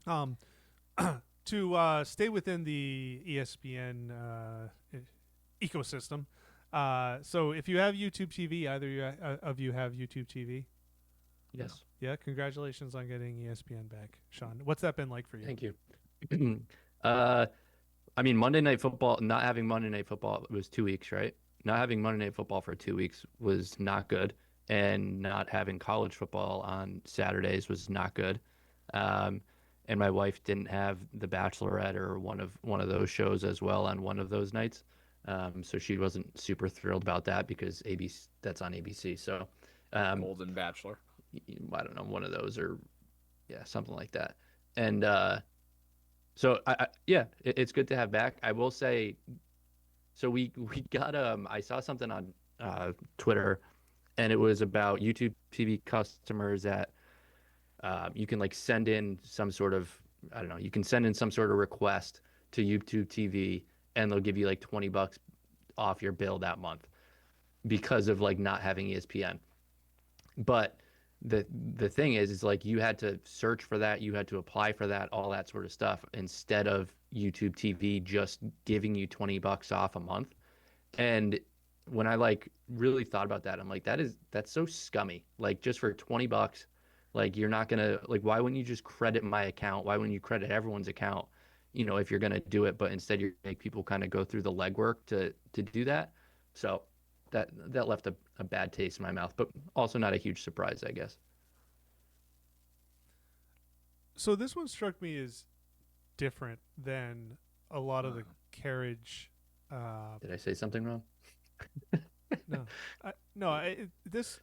Um, to stay within the ESPN ecosystem. So if you have YouTube TV, either of you have YouTube TV. No. Yes. Yeah. Congratulations on getting ESPN back, Sean. What's that been like for you? Thank you. uh, I mean, Monday Night Football, not having Monday Night Football was 2 weeks, right? Not having Monday Night Football for 2 weeks was not good, and not having college football on Saturdays was not good. Um, and my wife didn't have The Bachelorette or one of those shows as well on one of those nights. So she wasn't super thrilled about that because ABC that's on ABC. So um, Golden Bachelor. I don't know, one of those or yeah, something like that. And so yeah, it's good to have back. I will say, so we got I saw something on Twitter, and it was about YouTube TV customers that you can like send in some sort of, I don't know, you can send in some sort of request to YouTube TV, and they'll give you like $20 off your bill that month because of like not having ESPN. But the thing is like you had to search for that, you had to apply for that, all that sort of stuff, instead of YouTube TV just giving you $20 off a month. And when I like really thought about that, I'm like, that's so scummy. Like just for $20, like you're not gonna like why wouldn't you just credit my account? Why wouldn't you credit everyone's account? If you're gonna do it, but instead you make people kind of go through the legwork to do that. So that left a bad taste in my mouth, but also not a huge surprise, I guess. So this one struck me as different than a lot of the Uh, carriage. Uh, Did I say something wrong? no, no. This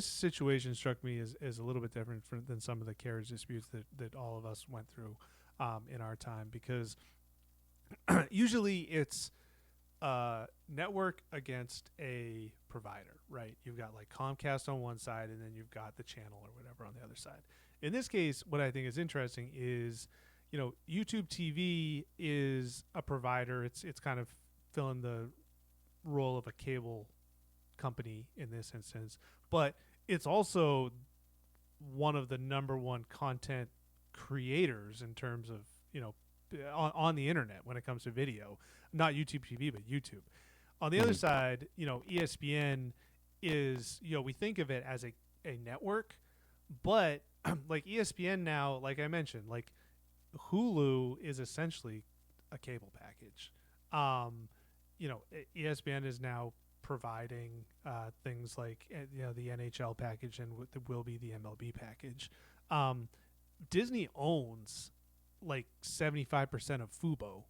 situation struck me as a little bit different than some of the carriage disputes that all of us went through in our time because usually it's network against a provider, right? You've got like Comcast on one side, and then you've got the channel or whatever on the other side. In this case, what I think is interesting is, YouTube TV is a provider. It's kind of filling the role of a cable company in this instance, but it's also one of the number one content creators in terms of on the internet when it comes to video, not YouTube TV, but YouTube. On the other Mhm. side, ESPN is, we think of it as a network, but like ESPN now, like I mentioned, like Hulu is essentially a cable package. Um, ESPN is now providing things like the NHL package and will be the MLB package. Um, Disney owns like 75% of Fubo,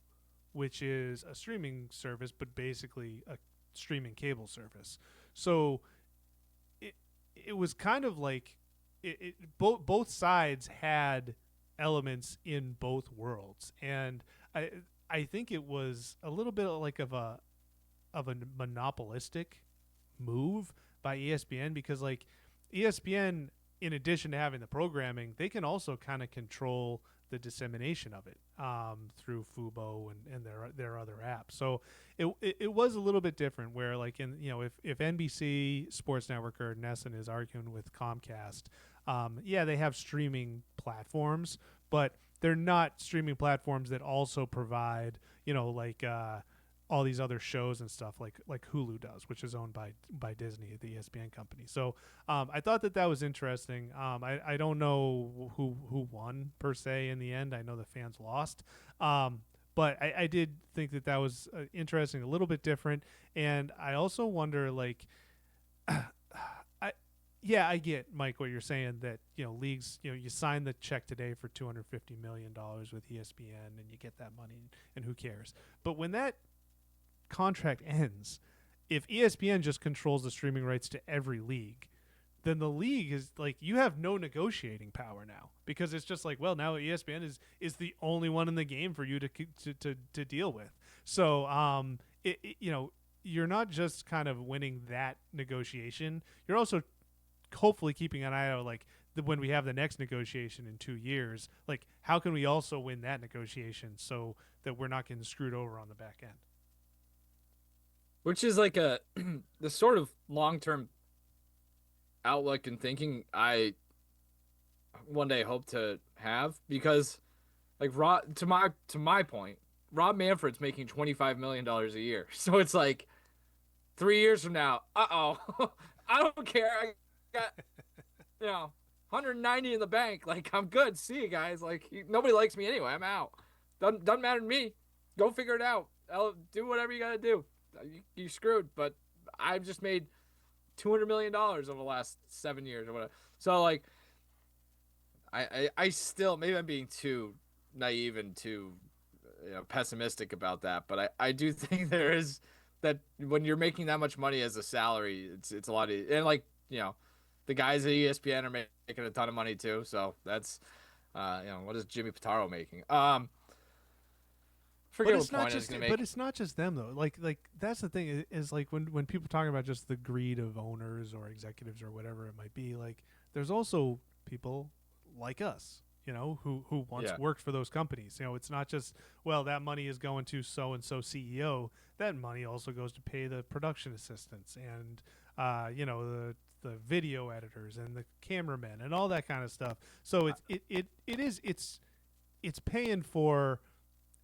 which is a streaming service, but basically a streaming cable service. So it it was kind of like both sides had elements in both worlds, and I think it was a little bit like of a monopolistic move by ESPN because like ESPN, in addition to having the programming, they can also kind of control the dissemination of it through Fubo and their other apps. So it was a little bit different where like if NBC Sports Network or Nesson is arguing with Comcast, yeah, they have streaming platforms, but they're not streaming platforms that also provide like all these other shows and stuff like Hulu does, which is owned by Disney, the ESPN company. So I thought that was interesting. I don't know who won per se in the end. I know the fans lost. But I did think that was interesting, a little bit different, and I also wonder, like, I yeah, I get Mike what you're saying that leagues, you sign the check today for $250 million with ESPN and you get that money, and who cares? But when that contract ends, if ESPN just controls the streaming rights to every league, then the league is like you have no negotiating power now because it's just like, well, now ESPN is the only one in the game for you to deal with. So you're not just kind of winning that negotiation, you're also hopefully keeping an eye out, like when we have the next negotiation in 2 years, like how can we also win that negotiation so that we're not getting screwed over on the back end. which is like a the sort of long-term outlook and thinking one day hope to have, because like to my point, Rob Manfred's making $25 million a year. So it's like 3 years from now, I don't care. I got 190 in the bank. Like, I'm good. See you guys. Like, nobody likes me anyway. I'm out. Doesn't matter to me. Go figure it out. I'll do whatever you gotta do. You screwed. But I've just made $200 million over the last 7 years or whatever. So like, I still, maybe I'm being too naive and too pessimistic about that, but I do think there is that when you're making that much money as a salary, it's a lot of, and like the guys at ESPN are making a ton of money too. So that's what is Jimmy Pitaro making? But Forget it's what not point I was just. gonna make. But it's not just them though. Like that's the thing is like when people talking about just the greed of owners or executives or whatever it might be. Like there's also people like us, who once Yeah. worked for those companies. It's not just, well, that money is going to so and so CEO. That money also goes to pay the production assistants and the video editors and the cameramen and all that kind of stuff. So it's paying for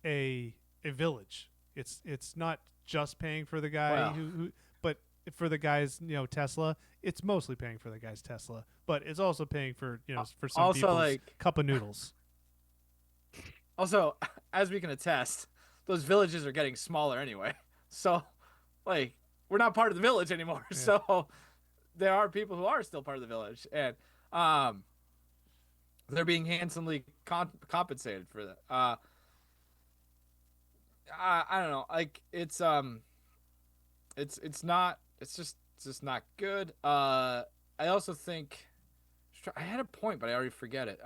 a village. It's not just paying for the guy Well. who but for the guy's Tesla. It's mostly paying for the guy's Tesla, but it's also paying for for some Also, people's like- cup of noodles. Also, as we can attest, those villages are getting smaller anyway. So, like, we're not part of the village anymore. Yeah. So, there are people who are still part of the village, and they're being handsomely compensated for that. I don't know. Like, it's not. It's just not good. I also think I had a point, but I already forget it.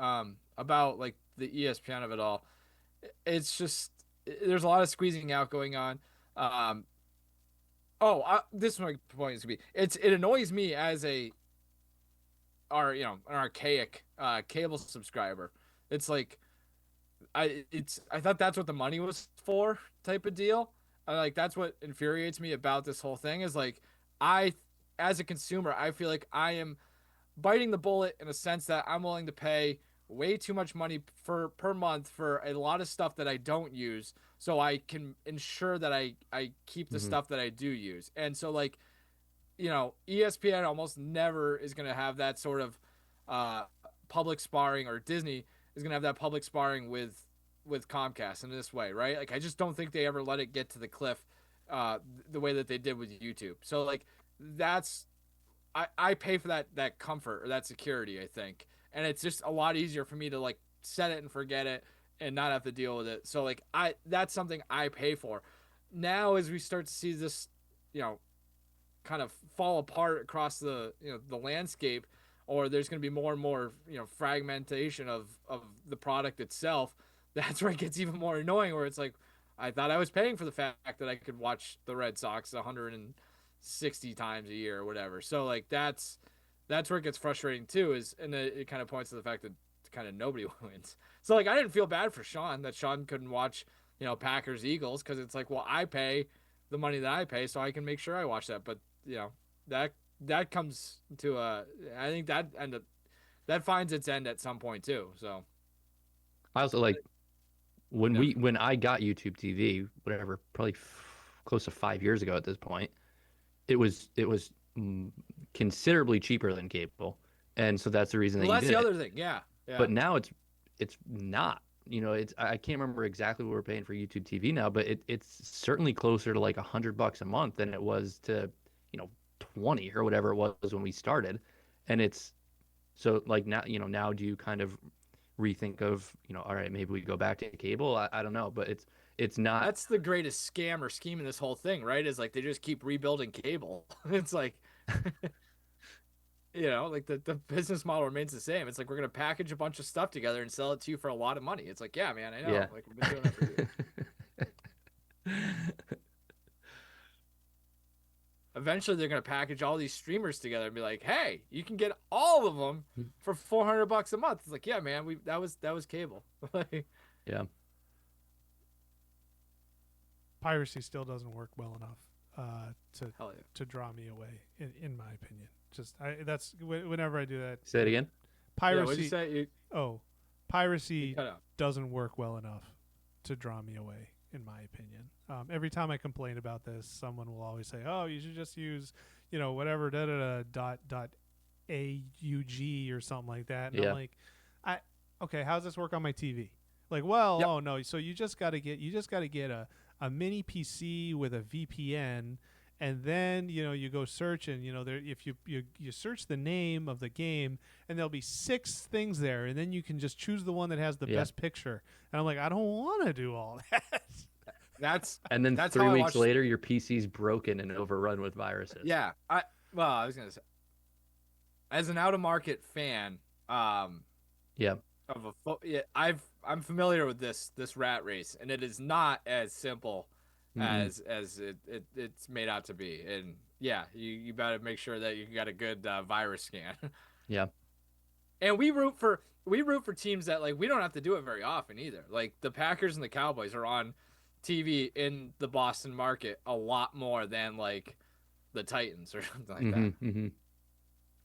About like the ESPN of it all. It's just there's a lot of squeezing out going on. This is my point is gonna be. It annoys me as an archaic cable subscriber. It's like I thought that's what the money was for, type of deal. Like that's what infuriates me about this whole thing is like as a consumer, I feel like I am biting the bullet in a sense that I'm willing to pay way too much money per month for a lot of stuff that I don't use, so I can ensure that I keep the stuff that I do use. And so like ESPN almost never is going to have that sort of public sparring, or Disney is going to have that public sparring with Comcast in this way, right? Like I just don't think they ever let it get to the cliff the way that they did with YouTube. So like that's I pay for that comfort or that security, I think. And it's just a lot easier for me to like set it and forget it and not have to deal with it. So like that's something I pay for. Now as we start to see this, kind of fall apart across the the landscape, or there's going to be more and more fragmentation of the product itself, that's where it gets even more annoying, where it's like I thought I was paying for the fact that I could watch the Red Sox 160 times a year or whatever. So like that's where it gets frustrating too, and it kind of points to the fact that kind of nobody wins. So like I didn't feel bad for Sean that Sean couldn't watch Packers Eagles, because it's like, well, I pay the money that I pay so I can make sure I watch that. But that comes to I think that finds its end at some point too. So I also like when I got YouTube TV, whatever, probably close to 5 years ago at this point, it was considerably cheaper than cable, and so that's the reason that well, you that's did the it. other thing, yeah. But now it's not. I can't remember exactly what we're paying for YouTube TV now, but it's certainly closer to like $100 a month than it was to 20 or whatever it was when we started. And it's so like now do you kind of rethink of all right, maybe we go back to cable? I don't know, but it's not. That's the greatest scam or scheme in this whole thing, right? Is like they just keep rebuilding cable. It's like like the business model remains the same. It's like we're gonna package a bunch of stuff together and sell it to you for a lot of money. It's like, yeah, man, I know. Yeah. Like we've been doing that for years. Eventually, they're gonna package all these streamers together and be like, hey, you can get all of them for $400 a month. It's like, yeah, man, that was cable. Yeah. Piracy still doesn't work well enough Hell yeah. to draw me away, in my opinion. Just that's whenever I do that. Say it again. Yeah, what'd you piracy. say? You Piracy cut out. doesn't work well enough to draw me away, in my opinion. Every time I complain about this, someone will always say, "Oh, you should just use, whatever dot aug or something like that." And Yeah. I'm like, okay, how's this work on my TV? Like, well, Yep. oh no, so you just got to get a mini PC with a VPN, and then you go search, and there, if you search the name of the game, and there'll be 6 things there, and then you can just choose the one that has the Yeah. best picture. And I'm like, I don't want to do all that. That's And then That's 3 how I weeks watched- later, your PC's broken and overrun with viruses. yeah. I was gonna say, as an out of market fan, Yeah. of I'm familiar with this rat race, and it is not as simple Mhm. as it's made out to be. And yeah, you better make sure that you got a good virus scan. Yeah. And we root for teams that, like, we don't have to do it very often either. Like the Packers and the Cowboys are on TV in the Boston market a lot more than like the Titans or something like that. Mhm.